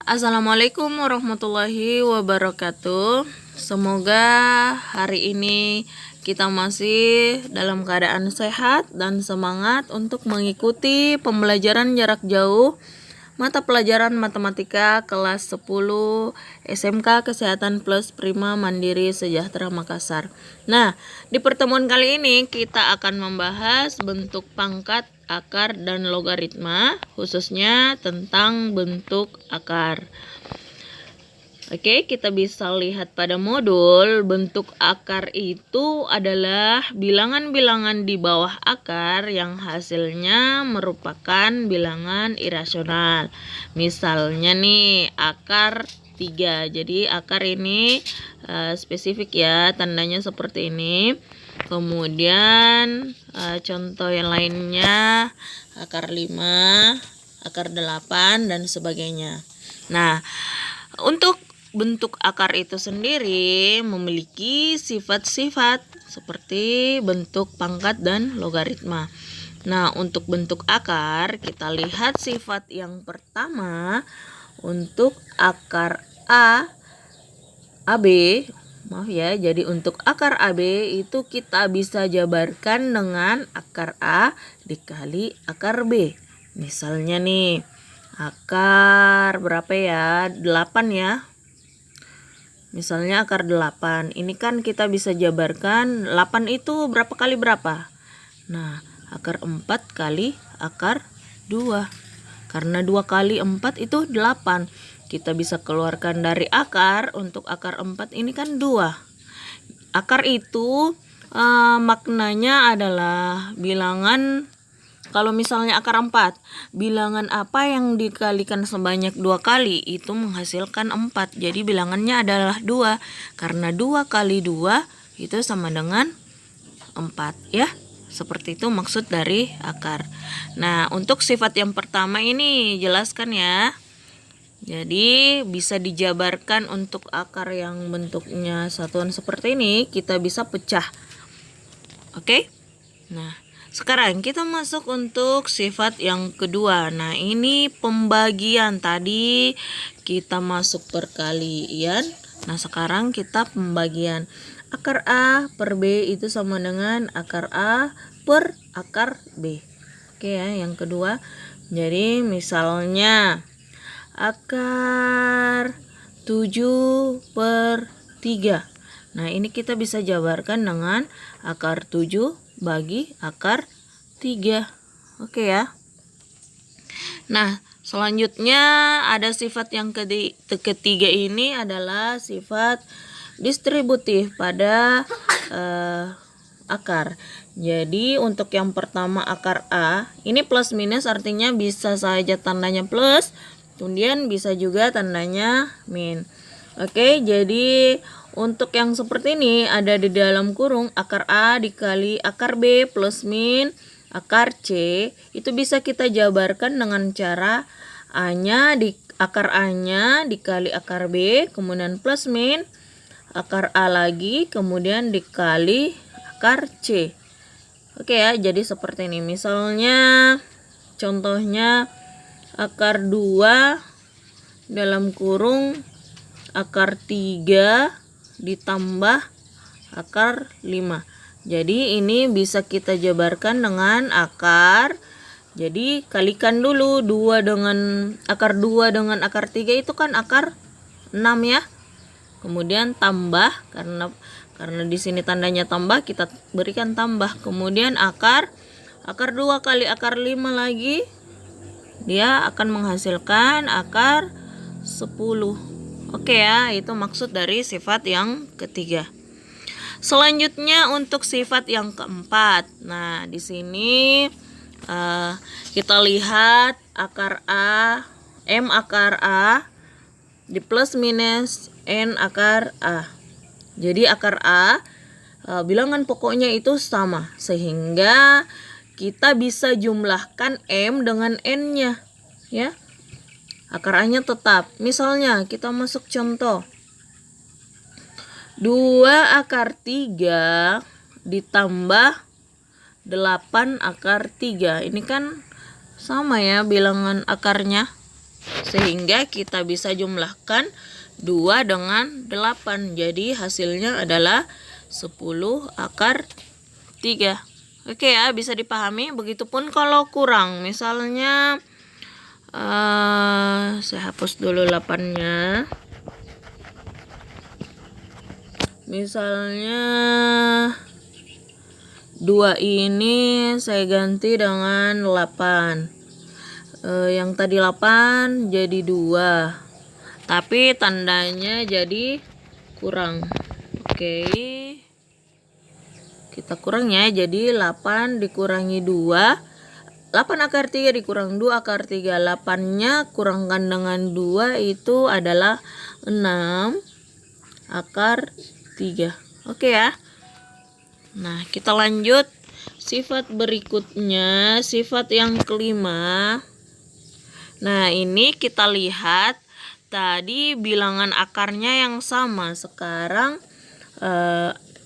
Assalamualaikum warahmatullahi wabarakatuh. Semoga hari ini kita masih dalam keadaan sehat dan semangat untuk mengikuti pembelajaran jarak jauh mata pelajaran matematika kelas 10 SMK Kesehatan Plus Prima Mandiri Sejahtera Makassar. Nah, di pertemuan kali ini kita akan membahas bentuk pangkat, akar, dan logaritma, khususnya tentang bentuk akar. Oke, kita bisa lihat pada modul bentuk akar itu adalah bilangan-bilangan di bawah akar yang hasilnya merupakan bilangan irasional. Misalnya nih, akar 3. Jadi akar ini spesifik ya, tandanya seperti ini. Kemudian contoh yang lainnya akar 5, akar 8 dan sebagainya. Nah, untuk bentuk akar itu sendiri memiliki sifat-sifat seperti bentuk pangkat dan logaritma. Nah, untuk bentuk akar kita lihat sifat yang pertama. Untuk akar AB, maaf ya, jadi untuk akar AB itu kita bisa jabarkan dengan akar A dikali akar B. Misalnya nih, akar berapa ya? 8 ya. Misalnya akar 8. Ini kan kita bisa jabarkan 8 itu berapa kali berapa? Nah, akar 4 kali akar 2. Karena 2 kali 4 itu 8. Kita bisa keluarkan dari akar. Untuk akar 4 ini kan 2. Akar itu maknanya adalah bilangan. Kalau misalnya akar 4, bilangan apa yang dikalikan sebanyak 2 kali itu menghasilkan 4. Jadi bilangannya adalah 2. Karena 2 kali 2 itu sama dengan 4 ya. Seperti itu maksud dari akar. Nah, untuk sifat yang pertama ini jelaskan ya. Jadi bisa dijabarkan untuk akar yang bentuknya satuan seperti ini, kita bisa pecah. Oke? Nah, sekarang kita masuk untuk sifat yang kedua. Nah, ini pembagian. Tadi kita masuk perkalian. Nah, sekarang kita pembagian. Akar A per B itu sama dengan akar A per akar B. Oke ya, yang kedua. Jadi misalnya akar 7 per 3. Nah, ini kita bisa jabarkan dengan akar 7 bagi akar 3. Oke ya. Nah, selanjutnya ada sifat yang ketiga ini adalah sifat distributif pada akar. Jadi untuk yang pertama akar A, ini plus minus artinya bisa saja tandanya plus, kemudian bisa juga tandanya min. Oke, jadi untuk yang seperti ini ada di dalam kurung akar A dikali akar B plus min akar C, itu bisa kita jabarkan dengan cara akar A-nya dikali akar B, kemudian plus min akar A lagi, kemudian dikali akar C. Oke ya, jadi seperti ini. Misalnya contohnya akar 2 dalam kurung akar 3 ditambah akar 5. Jadi ini bisa kita jabarkan dengan akar. Jadi kalikan dulu 2 dengan akar 2 dengan akar 3 itu kan akar 6 ya. Kemudian tambah, karena di sini tandanya tambah, kita berikan tambah. Kemudian akar 2 kali akar 5 lagi, dia akan menghasilkan akar 10. Oke ya, itu maksud dari sifat yang ketiga. Selanjutnya untuk sifat yang keempat. Nah, di sini kita lihat akar A, M akar A di plus minus N akar A. Jadi akar A bilangan pokoknya itu sama, sehingga kita bisa jumlahkan M dengan N-nya ya. Akar A-nya tetap. Misalnya kita masuk contoh. 2 akar 3 ditambah 8 akar 3. Ini kan sama ya bilangan akarnya. Sehingga kita bisa jumlahkan 2 dengan 8. Jadi hasilnya adalah 10 akar 3. Oke ya, bisa dipahami. Begitupun kalau kurang. Misalnya saya hapus dulu 8-nya. Misalnya 2 ini saya ganti dengan 8. Yang tadi 8 jadi 2. Tapi tandanya jadi kurang. Oke. Kita kurang ya. Jadi 8 dikurangi 2. 8 akar 3 dikurang 2 akar 3. 8-nya kurangkan dengan 2 itu adalah 6 akar 3. Oke ya. Nah, kita lanjut sifat berikutnya, sifat yang kelima. Nah, ini kita lihat tadi bilangan akarnya yang sama, sekarang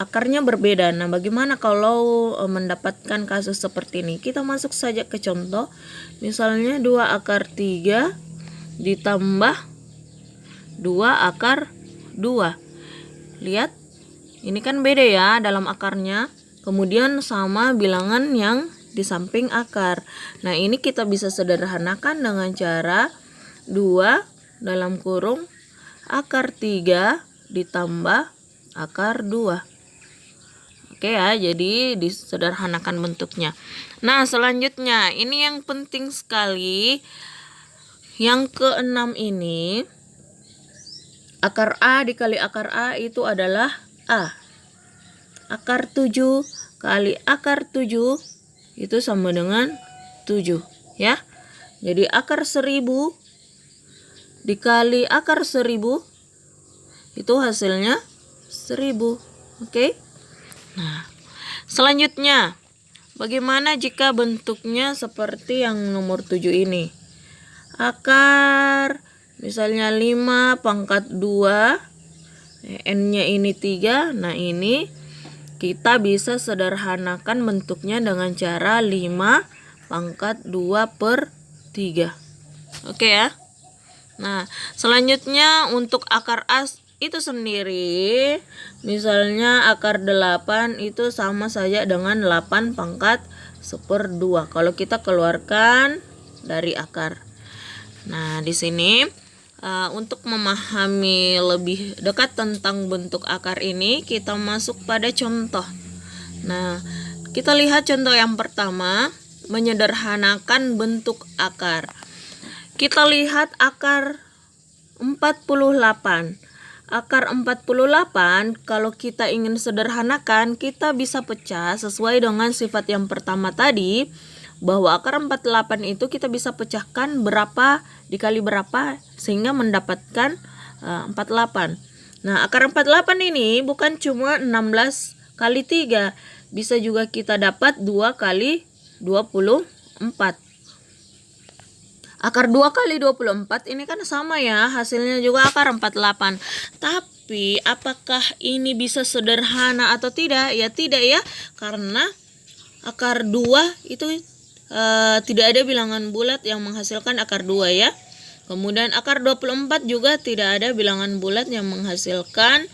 akarnya berbeda. Nah, bagaimana kalau mendapatkan kasus seperti ini? Kita masuk saja ke contoh. Misalnya 2 akar 3 ditambah 2 akar 2. Lihat, ini kan beda ya dalam akarnya. Kemudian sama bilangan yang di samping akar. Nah, ini kita bisa sederhanakan dengan cara 2 dalam kurung akar 3 ditambah akar 2. Oke ya, jadi disederhanakan bentuknya. Nah, selanjutnya ini yang penting sekali. Yang keenam ini, akar A dikali akar A itu adalah A. Akar 7 kali akar 7 itu sama dengan 7 ya. Jadi akar 1000 dikali akar 1000 itu hasilnya 1000. Oke. Nah, selanjutnya bagaimana jika bentuknya seperti yang nomor 7 ini? Akar misalnya 5 pangkat 2, N-nya ini 3. Nah, ini kita bisa sederhanakan bentuknya dengan cara 5 pangkat 2 per 3. Oke ya. Nah, selanjutnya untuk akar A itu sendiri, misalnya akar 8 itu sama saja dengan 8 pangkat 1/2 kalau kita keluarkan dari akar. Nah, di sini untuk memahami lebih dekat tentang bentuk akar ini, kita masuk pada contoh. Nah, kita lihat contoh yang pertama, menyederhanakan bentuk akar. Kita lihat akar 48. Akar 48 kalau kita ingin sederhanakan, kita bisa pecah sesuai dengan sifat yang pertama tadi, bahwa akar 48 itu kita bisa pecahkan berapa dikali berapa sehingga mendapatkan 48. Nah, akar 48 ini bukan cuma 16 kali 3, bisa juga kita dapat 2 kali 24. Akar 2 kali 24 ini kan sama ya, hasilnya juga akar 48. Tapi apakah ini bisa sederhana atau tidak? Ya tidak ya, karena akar 2 itu tidak ada bilangan bulat yang menghasilkan akar 2 ya. Kemudian akar 24 juga tidak ada bilangan bulat yang menghasilkan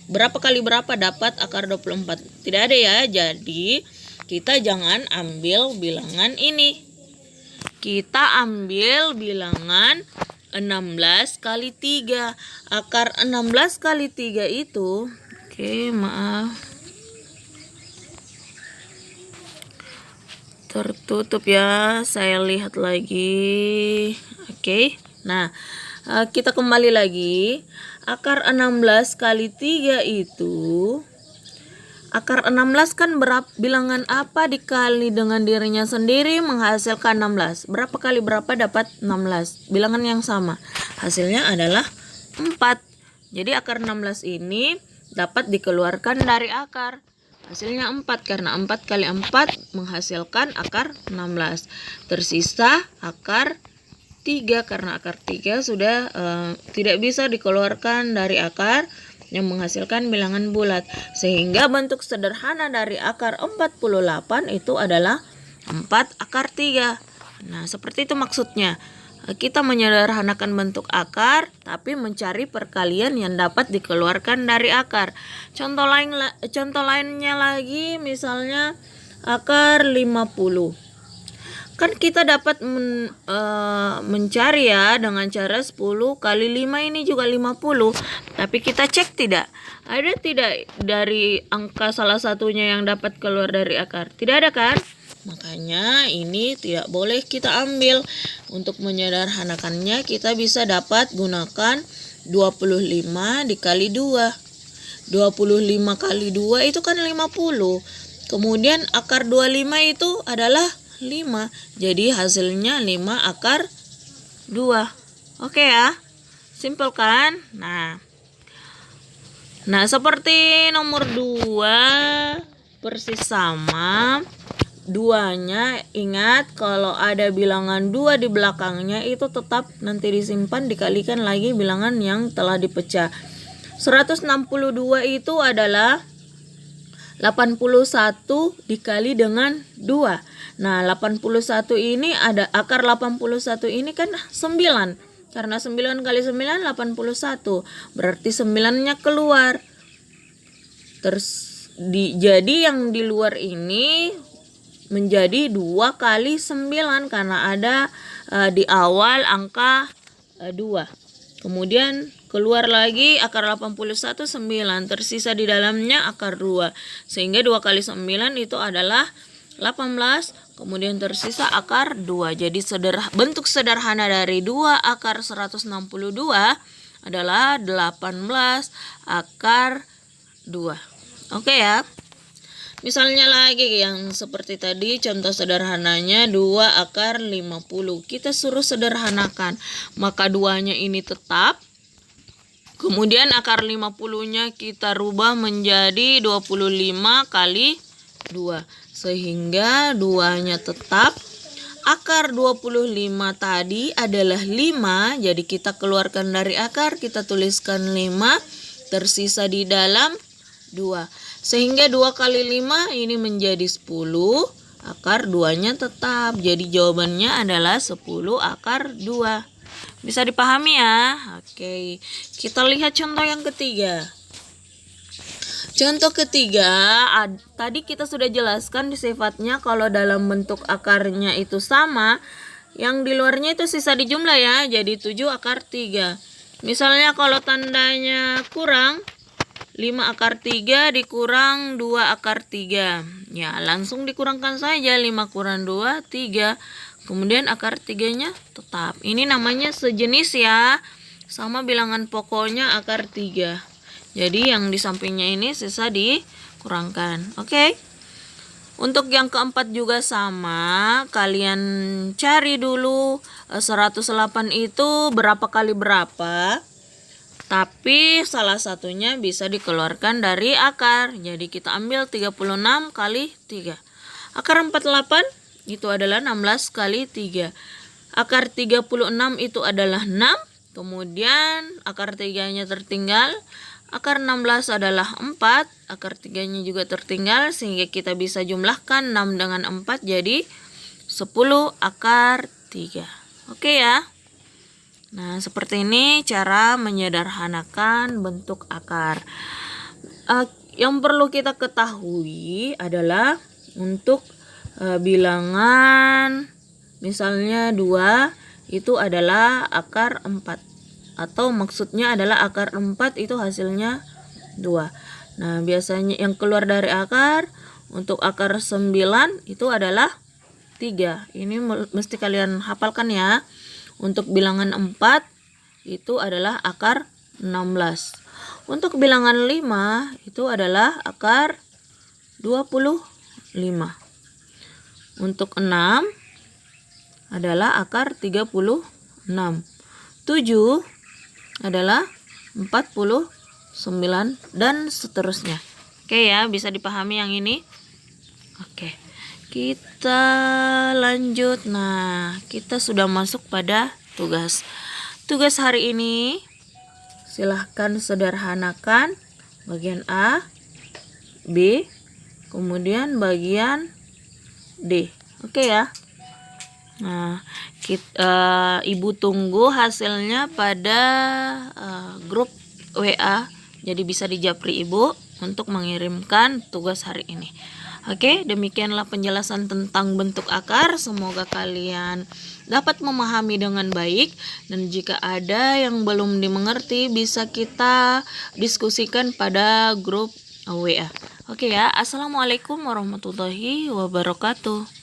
berapa kali berapa dapat akar 24. Tidak ada ya. Jadi kita jangan ambil bilangan ini. Kita ambil bilangan 16 kali 3. Akar 16 kali 3 itu, tertutup ya, saya lihat lagi. Nah, kita kembali lagi. Akar 16 kali 3 itu, akar 16 kan bilangan apa dikali dengan dirinya sendiri menghasilkan 16. Berapa kali berapa dapat 16? Bilangan yang sama. Hasilnya adalah 4. Jadi akar 16 ini dapat dikeluarkan dari akar. Hasilnya 4 karena 4 kali 4 menghasilkan akar 16. Tersisa akar 3 karena akar 3 sudah tidak bisa dikeluarkan dari akar yang menghasilkan bilangan bulat. Sehingga bentuk sederhana dari akar 48 itu adalah 4 akar 3. Nah, seperti itu maksudnya. kita menyederhanakan bentuk akar tapi mencari perkalian yang dapat dikeluarkan dari akar. Contoh lainnya lagi, misalnya akar 50. Kan kita dapat mencari ya dengan cara 10 kali 5 ini juga 50. Tapi kita cek tidak, ada tidak dari angka salah satunya yang dapat keluar dari akar? Tidak ada kan? Makanya ini tidak boleh kita ambil. Untuk menyederhanakannya kita bisa dapat gunakan 25 dikali 2. 25 kali 2 itu kan 50. Kemudian akar 25 itu adalah 5. Jadi hasilnya 5 akar 2. Oke ya. Simpel kan? Nah, seperti nomor 2 persis sama. Duanya, ingat kalau ada bilangan 2 di belakangnya itu tetap nanti disimpan dikalikan lagi bilangan yang telah dipecah. 162 itu adalah 81 dikali dengan 2. Nah, 81 ini ada akar 81 ini kan 9. Karena 9 kali 9 81. Berarti 9-nya keluar. Jadi yang di luar ini menjadi 2 kali 9 karena ada di awal angka 2. Kemudian keluar lagi akar 81 9, tersisa di dalamnya akar 2. Sehingga 2 kali 9 itu adalah 18, kemudian tersisa akar 2. Jadi bentuk sederhana dari 2 akar 162 adalah 18 akar 2. Oke ya. Misalnya lagi yang seperti tadi, contoh sederhananya 2 akar 50. Kita suruh sederhanakan, maka 2-nya ini tetap. Kemudian akar 50-nya kita rubah menjadi 25 kali 2. Sehingga 2-nya tetap. Akar 25 tadi adalah 5. Jadi kita keluarkan dari akar, kita tuliskan 5. Tersisa di dalam 2. Sehingga 2 kali 5 ini menjadi 10. Akar 2-nya tetap. Jadi jawabannya adalah 10 akar 2. Bisa dipahami ya? Oke. Kita lihat contoh yang ketiga. Contoh ketiga, tadi kita sudah jelaskan di sifatnya kalau dalam bentuk akarnya itu sama, yang di luarnya itu sisa dijumlah ya. Jadi 7 akar 3. Misalnya kalau tandanya kurang, 5 akar 3 dikurang 2 akar 3. Ya, langsung dikurangkan saja. 5 kurang 2, 3. Kemudian akar 3-nya tetap. Ini namanya sejenis ya. Sama bilangan pokoknya akar 3. Jadi yang di sampingnya ini sisa dikurangkan. Oke. Untuk yang keempat juga sama. Kalian cari dulu 108 itu berapa kali berapa. Tapi salah satunya bisa dikeluarkan dari akar. Jadi kita ambil 36 kali 3. Akar 48 itu adalah 16 kali 3. Akar 36 itu adalah 6. Kemudian akar 3-nya tertinggal. Akar 16 adalah 4. Akar 3-nya juga tertinggal. Sehingga kita bisa jumlahkan 6 dengan 4 jadi 10 akar 3. Oke ya. Nah, seperti ini cara menyederhanakan bentuk akar. Yang perlu kita ketahui adalah untuk bilangan misalnya 2 itu adalah akar 4. Atau maksudnya adalah akar 4 itu hasilnya 2. Nah, biasanya yang keluar dari akar untuk akar 9 itu adalah 3. Ini mesti kalian hafalkan ya. Untuk bilangan 4 itu adalah akar 16. Untuk bilangan 5 itu adalah akar 25. Untuk 6 adalah akar 36. 7 adalah 49 dan seterusnya. Oke ya, bisa dipahami yang ini? Oke. Kita lanjut. Nah, kita sudah masuk pada tugas. Tugas hari ini silahkan sederhanakan bagian A, B, kemudian bagian D. Oke ya. Nah, Ibu tunggu hasilnya pada grup WA. Jadi bisa dijapri Ibu untuk mengirimkan tugas hari ini. Oke, demikianlah penjelasan tentang bentuk akar. Semoga kalian dapat memahami dengan baik, dan jika ada yang belum dimengerti bisa kita diskusikan pada grup WA. Oke ya, Assalamualaikum warahmatullahi wabarakatuh.